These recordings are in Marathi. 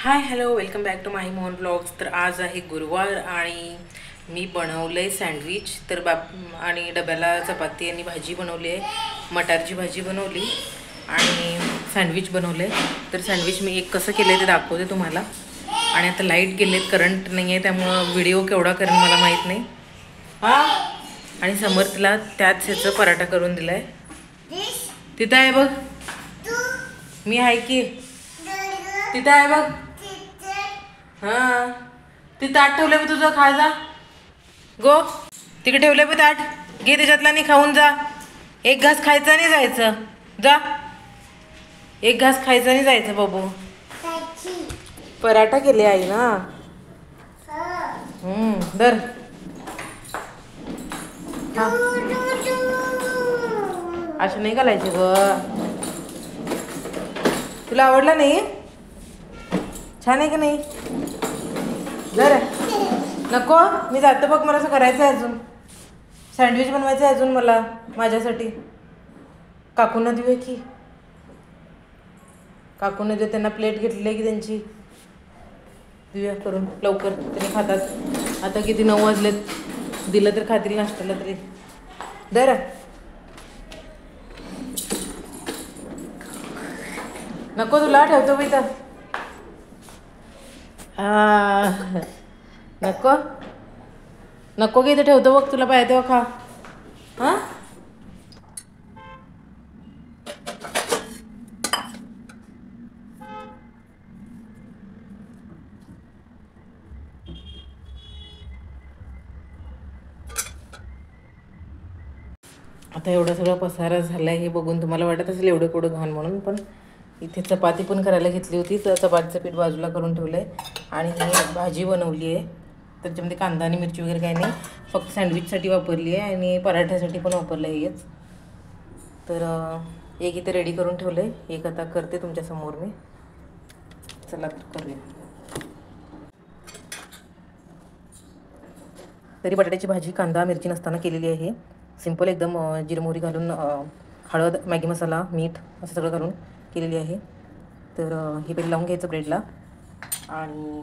High hello welcome back to Mahi Mohan blogs. तर आज आहे गुरुवार आणि मी बनवलं आहे सँडविच. तर आणि डब्याला चपाती आणि भाजी बनवली आहे, मटारची भाजी बनवली आणि सँडविच बनवलं आहे. तर सँडविच मी एक कसं केलं आहे ते दाखवते तुम्हाला. आणि आता लाईट गेलेत, करंट नाही आहे, त्यामुळं व्हिडिओ केवढा करेन मला माहीत नाही. हां, आणि समर्थला त्याच ह्याचं पराठा करून दिला आहे. तिथं आहे बघ, मी आहे की तिथं आहे बघ. हां, ते ताट ठेवलं मी तुझं, खा जा गो. तिकडे ठेवलं बी ताट, घे त्याच्यातला नाही, खाऊन जा. एक घास खायचा नाही जायचं, जा. एक घास खायचा नाही जायचं बाबू. पराठा केले आई ना. दर असं नाही घालायचे ग. तुला आवडला नाही? छान आहे का नाही? जर नको, मी जातो बघ. मला असं करायचं आहे, अजून सँडविच बनवायचं आहे अजून मला माझ्यासाठी. काकूंना देऊया की, काकूंना देऊ, त्यांना प्लेट घेतली की त्यांची देऊया करून लवकर, तरी खातात. आता किती 9 वाजलेत, दिलं तर खातील नाश्त्याला तरी. दर नको, तुला ठेवतो मी तर. नको नको की, इथं ठेवतो बघ, तुला पाहिजे तेव्हा खा. हां, आता एवढा सगळा पसारा झाला आहे हे बघून तुम्हाला वाटत असेल एवढं कुठं घाण म्हणून, पण इथे चपाती पण करायला घेतली होती, तर चपातीचं पीठ बाजूला करून ठेवलं आहे. आणि ही भाजी बनवली आहे, त्याच्यामध्ये कांदा आणि मिरची वगैरे काही नाही, फक्त सँडविचसाठी वापरली आहे आणि पराठ्यासाठी पण वापरलं आहे हेच. तर एक इथे रेडी करून ठेवलं आहे, एक आता करते तुमच्यासमोर मी. चला तर करूया. तरी बटाट्याची भाजी कांदा मिरची नसताना केलेली आहे, सिंपल एकदम. जिरं मोहरी घालून, हळद, मॅगी मसाला, मीठ असं सगळं घालून केलेली आहे. तर हे पहिले लावून घ्यायचं ब्रेडला. आणि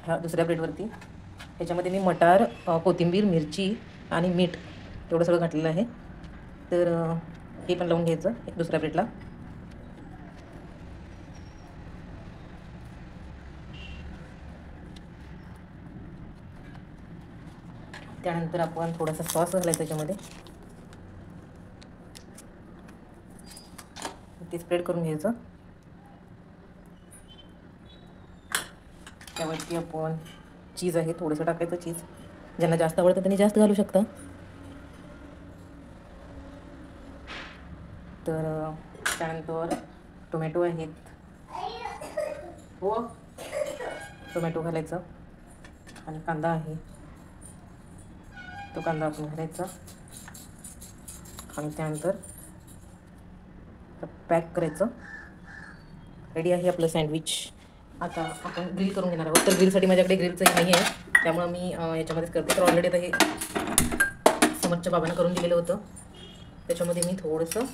ह्या दुसऱ्या ब्रेडवरती ह्याच्यामध्ये मी मटार, कोथिंबीर, मिरची आणि मीठ एवढं सगळं घातलेलं आहे. तर हे पण लावून घ्यायचं दुसऱ्या ब्रेडला. त्यानंतर आपण थोडासा सॉस घालायचा त्याच्यामध्ये, ते स्प्रेड करून घ्यायचं. त्यावरती आपण चीज आहे थोडंसं टाकायचं. चीज ज्यांना जास्त आवडतं त्यांनी जास्त घालू शकता. तर त्यानंतर टोमॅटो आहेत, हो, टोमॅटो घालायचं. आणि कांदा आहे, तो कांदा आपण घालायचा. आणि त्यानंतर पॅक करायचं. रेडी आहे आपलं सँडविच. आता आपण ग्रिल करून घेणार आहोत. तर ग्रिलसाठी माझ्याकडे ग्रिलचं नाही आहे, त्यामुळं मी याच्यामध्येच करते. तर ऑलरेडी आता हे समर्थच्या बाबांना करून दिलेलं होतं, त्याच्यामध्ये मी थोडंसं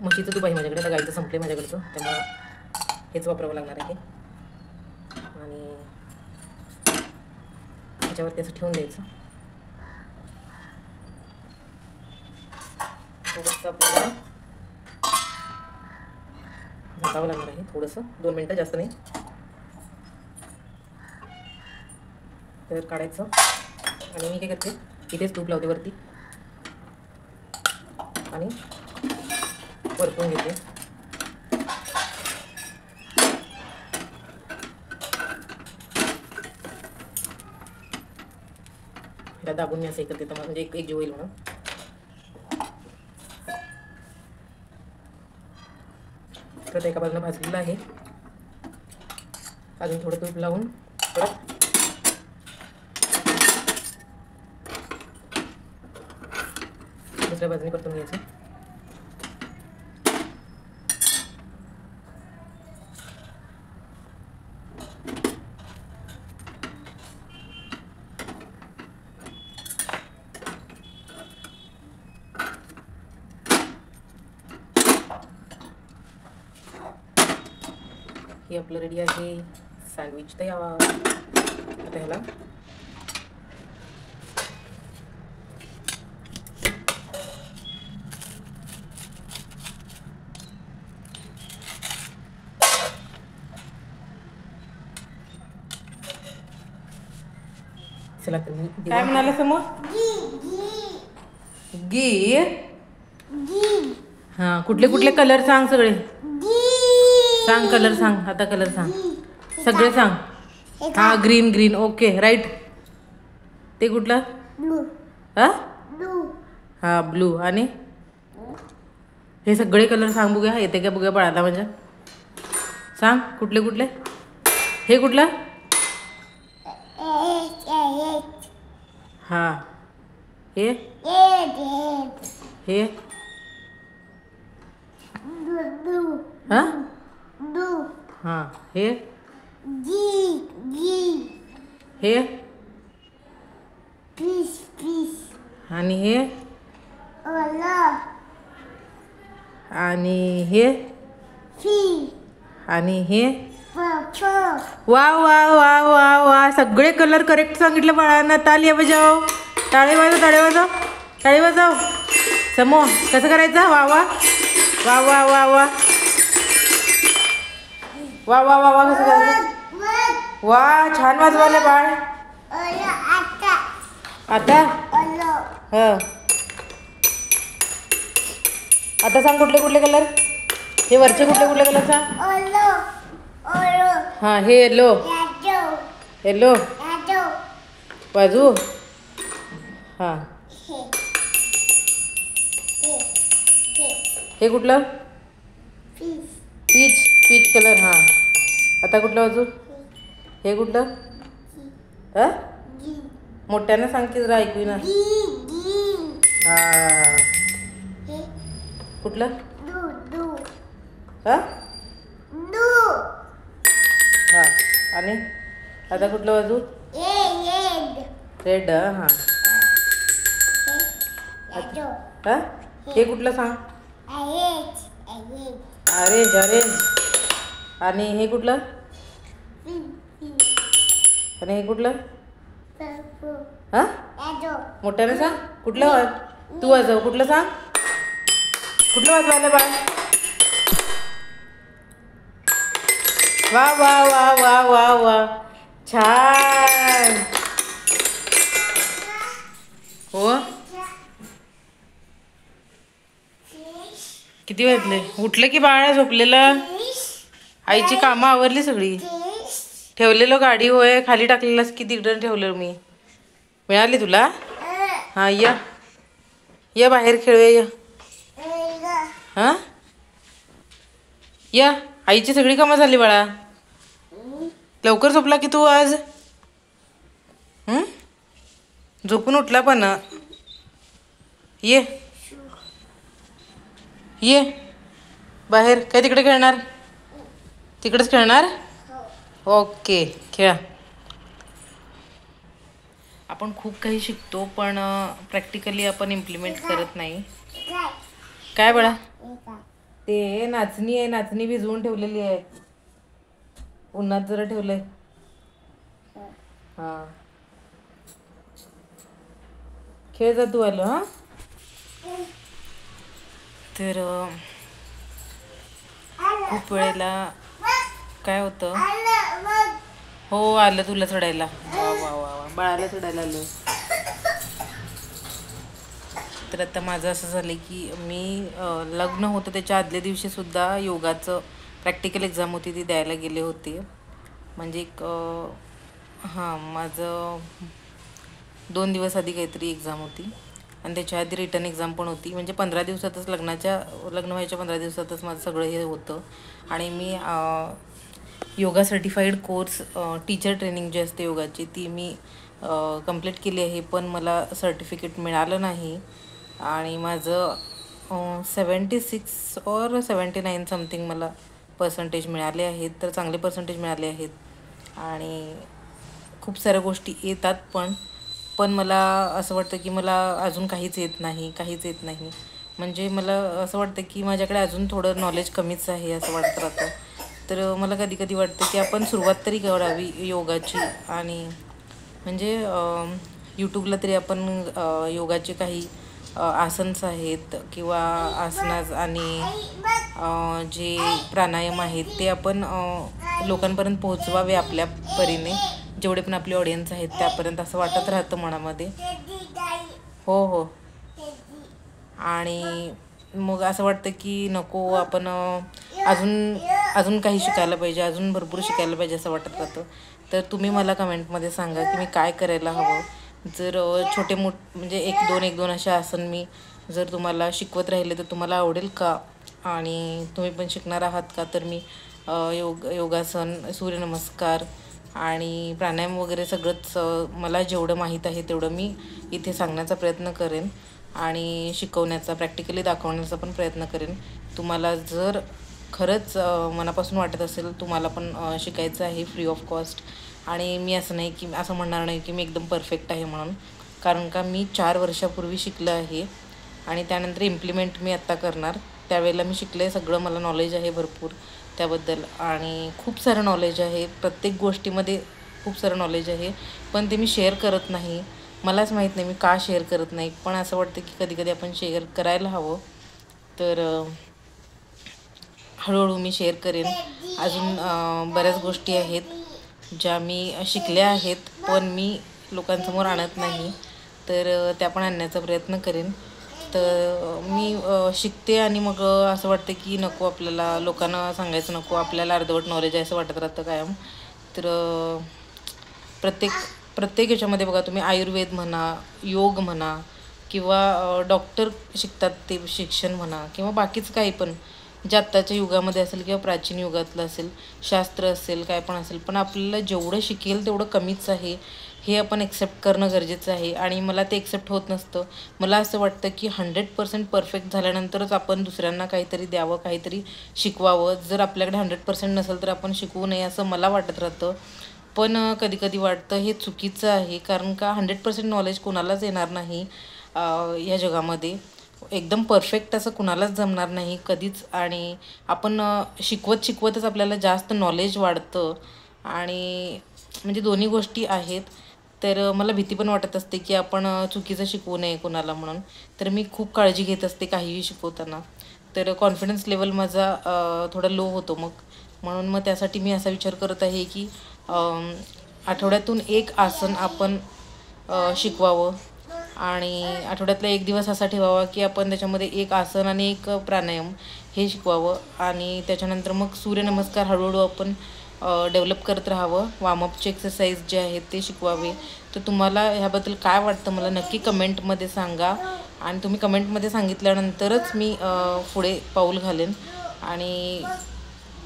म्हशीचं तूप आहे माझ्याकडे, तर गाईचं संपले माझ्याकडचं, त्यामुळं हेच वापरावं लागणार आहे. आणि ह्याच्यावरती असं ठेवून द्यायचं. थोडंसं आपल्याला झाकावं लागणार आहे, थोडंसं 2 मिनटं, जास्त नाही. तर काढायचं. आणि मी काय करते, इथेच तूप लावते वरती आणि परतून घेते. ह्याला दाबून मी असं हे करते, तर म्हणजे एक जीव होईल म्हणून. परत एका बाजूला भाजलेलं आहे, अजून थोडं तूप लावून परत दुसऱ्या बाजूने परतून घ्यायचं. हे आपलं रेडी आहे सँडविच तयार. आता ह्याला चला तुम्ही काय म्हणाला समोर गी. हां कुठले कुठले कलर सांग सगळे सांग. कलर सांग आता. कलर सांग सगळे सांग. हां ग्रीन ग्रीन ओके राईट. ते कुठलं हां हां ब्लू. आणि हे सगळे कलर सांग बघूया. येते का बघूया बाळाला म्हणजे. सांग कुठले कुठले. हे कुठलं हां हे हे हां हां हे हे आणि हे आणि हे आणि हे. वा वा वा वा वा सगळे कलर करेक्ट सांगितलं बाळांना. ताली बजाव. टाळे वाजव टाळे वाजव टाळे वाजव. समो कसं करायचं. वा वा वा वा वा वा वा वा वा वा कसं करायचं. वा छान वाजवायला बाळ. आता हां आता सांग कुठले कुठले कलर. हे वरचे कुठले कुठले कलर सांग. हां हे येलो येलो बाजू. हां हे कुठलं पीच पीच कलर. हां आता कुठलं बाजू. हे कुठलं हां मोठ्यानं सांग की जरा ऐकू ना. हां कुठलं हां हां आणि आता कुठलं बाजू. रेड. हां हां हे कुठलं सांग. Orange orange. आणि हे कुठलं आणि हे कुठलं हां मोठ्यानं सांग. कुठलं तू वाजव. कुठलं सांग. कुठलं वाजवायला बाळ. वा वा वा वा वा वा छान. हो किती वाजले. उठलं की बाळा. झोपलेलं. आईची कामं आवरली सगळी. ठेवलेलं गाडी होय खाली टाकलेलंच की तिकडं ठेवलेलं मी. मिळाली तुला. हां या बाहेर खेळूया या. हां या आईची सगळी कामं झाली बाळा. लवकर झोपला की तू आज. झोपून उठला पण. ये ये बाहेर. काय तिकडे खेळणार. तिकडेच खेळणार. ओके खेळा. आपण खूप काही शिकतो पण प्रॅक्टिकली आपण इम्प्लिमेंट करत नाही. काय बाळा. ते नाचणी आहे. नाचणी भिजवून ठेवलेली आहे. उन्हात जरा ठेवलंय. हां खेळ जा तू. आलो हां. तर खूप वेळेला काय होतं. हो आलं तुला चढायला. वा वा वा वा बाळाला चढायला आलं. तर आता माझं असं झालं की मी लग्न होतं त्याच्या आदल्या दिवशीसुद्धा योगाचं प्रॅक्टिकल एक्झाम होती ती द्यायला गेले होते. म्हणजे एक हां माझं 2 दिवस आधी काहीतरी एक्झाम होती आणि त्याच्या आधी रिटर्न एक्झाम पण होती. म्हणजे 15 दिवसातच लग्न व्हायच्या 15 दिवसातच माझं सगळं हे होतं. आणि मी yoga certified course teacher training जी असते योगाची ती मी कंप्लीट केली आहे. पण मला सर्टिफिकेट मिळालं नाही. आणि माझं 76 और 79 समथिंग मला पर्सेंटेज मिळाले आहेत. तर चांगले पर्सेंटेज मिळाले आहेत. आणि खूप साऱ्या गोष्टी येतात पण मला असं वाटतं की मला अजून काहीच येत नाही. म्हणजे मला असं वाटतं की माझ्याकडे अजून थोडं नॉलेज कमीच आहे असं वाटत राहतं. तर मला कधी कधी वाटतं की आपण सुरुवात तरी करावी योगाची. आणि म्हणजे यूट्यूबला तरी आपण योगाचे काही आसन्स आहेत किंवा आसनास आणि जे प्राणायाम आहेत ते आपण लोकांपर्यंत पोहोचवावे आपल्या परीने, जेवढे पण आपले ऑडियन्स आहेत त्यापर्यंत, असं वाटत राहतं मनामध्ये. हो हो. आणि मग असं वाटतं की नको, आपण अजून अजून काही शिकायला पाहिजे, अजून भरपूर शिकायला पाहिजे असं वाटत राहतं. तर तुम्ही मला कमेंटमध्ये सांगा की मी काय करायला हवं. जर छोटे म्हणजे एक दोन असे आसन मी जर तुम्हाला शिकवत राहिले तर तुम्हाला आवडेल का, आणि तुम्ही पण शिकणार आहात का? तर मी योगासन, सूर्यनमस्कार आणि प्राणायाम वगैरे सगळंच मला जेवढं माहीत आहे तेवढं मी इथे सांगण्याचा प्रयत्न करेन आणि शिकवण्याचा, प्रॅक्टिकली दाखवण्याचा पण प्रयत्न करेन. तुम्हाला जर खरंच मनापासून वाटत असेल तुम्हाला पण शिकायचं आहे फ्री ऑफ कॉस्ट, आणि मी असं म्हणणार नाही की मी एकदम परफेक्ट आहे म्हणून, कारण का मी 4 वर्षापूर्वी शिकलं आहे आणि त्यानंतर इम्प्लिमेंट मी आत्ता करणार. त्यावेळेला मी शिकले, सगळं मला नॉलेज आहे भरपूर त्याबद्दल, आणि खूप सारं नॉलेज आहे, प्रत्येक गोष्टीमध्ये खूप सारं नॉलेज आहे, पण ते मी शेअर करत नाही. मलाच माहीत नाही मी का शेअर करत नाही, पण असं वाटतं की कधी कधी आपण शेअर करायला हवं. तर हळूहळू मी शेअर करेन. अजून बऱ्याच गोष्टी आहेत ज्या मी शिकल्या आहेत पण मी लोकांसमोर आणत नाही, तर त्या पण आणण्याचा प्रयत्न करेन. तर मी शिकते आणि मग असं वाटतं की नको, आपल्याला लोकांना सांगायचं नको, आपल्याला अर्धवट नॉलेज आहे असं वाटत राहतं कायम. तर प्रत्येक याच्यामध्ये बघा तुम्ही, आयुर्वेद म्हणा, योग म्हणा, किंवा डॉक्टर शिकतात ते शिक्षण म्हणा, किंवा बाकीचं काही पण जे आत्ताच्या युगामध्ये असेल किंवा प्राचीन युगातलं असेल, शास्त्र असेल, काय पण असेल, पण आपल्याला जेवढं शिकेल तेवढं कमीच आहे, हे आपण एक्सेप्ट करणं गरजेचं आहे. आणि मला ते एक्सेप्ट होत नसतं. मला असं वाटतं की 100% परफेक्ट झाल्यानंतरच आपण दुसऱ्यांना काहीतरी द्यावं, काहीतरी शिकवावं. जर आपल्याकडे 100% नसेल तर आपण शिकवू नये असं मला वाटत राहतं. पण कधी कधी वाटतं हे चुकीचं आहे, कारण का 100% नॉलेज कोणालाच येणार नाही ह्या जगामध्ये. एकदम परफेक्ट असं कुणालाच जमणार नाही कधीच. आणि आपण शिकवतच आपल्याला जास्त नॉलेज वाढतं, आणि म्हणजे दोन्ही गोष्टी आहेत. तर मला भीती पण वाटत असते की आपण चुकीचं शिकवू नये कोणाला म्हणून. तर मी खूप काळजी घेत असते काहीही शिकवताना. तर कॉन्फिडन्स लेवल माझा थोडा लो होतो म्हणून मग त्यासाठी मी असा विचार करत आहे की आठवड्यातून एक आसन आपण शिकवावं, आणि आठवड्यातला एक दिवस असा ठेवावा की आपण त्याच्यामध्ये एक आसन आणि एक प्राणायाम हे शिकवावं. आणि त्याच्यानंतर मग सूर्यनमस्कार हळूहळू आपण डेव्हलप करत राहावं. वॉर्मअपचे एक्सरसाइज जे आहेत ते शिकवावे. तर तुम्हाला ह्याबद्दल काय वाटतं मला नक्की कमेंटमध्ये सांगा, आणि तुम्ही कमेंटमध्ये सांगितल्यानंतरच मी पुढे पाऊल घालेन. आणि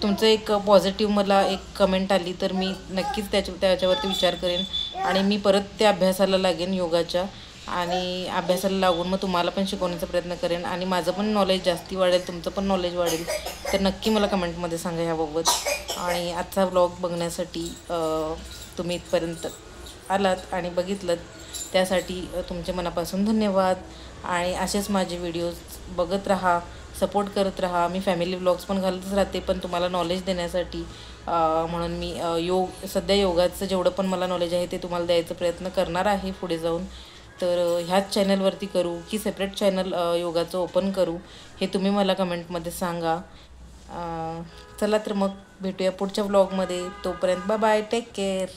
तुमचं एक पॉझिटिव्ह मला एक कमेंट आली तर मी नक्कीच त्याच्यावरती विचार करेन, आणि मी परत त्या अभ्यासाला लागेन योगाच्या, आणि अभ्यासाला लागून मग तुम्हाला पण शिकवण्याचा प्रयत्न करेन, आणि माझं पण नॉलेज जास्ती वाढेल, तुमचं पण नॉलेज वाढेल. तर नक्की मला कमेंटमध्ये सांगा ह्याबाबत. आणि आजचा व्लॉग बघण्यासाठी तुम्ही इथपर्यंत आलात आणि बघितलं त्यासाठी तुमचे मनापासून धन्यवाद. आणि असेच माझे व्हिडिओज बघत राहा, सपोर्ट करत राहा. मी फॅमिली व्लॉग्स पण घालतच राहते, पण तुम्हाला नॉलेज देण्यासाठी म्हणून मी सध्या योगाचं जेवढं पण मला नॉलेज आहे ते तुम्हाला द्यायचा प्रयत्न करणार आहे पुढे जाऊन. तर ह्याच चॅनलवरती करू की सेपरेट चॅनल योगाचं ओपन करू हे तुम्ही मला कमेंटमध्ये सांगा. चला तर मग भेटूया पुढच्या व्लॉगमध्ये. तोपर्यंत बाय बाय, टेक केअर.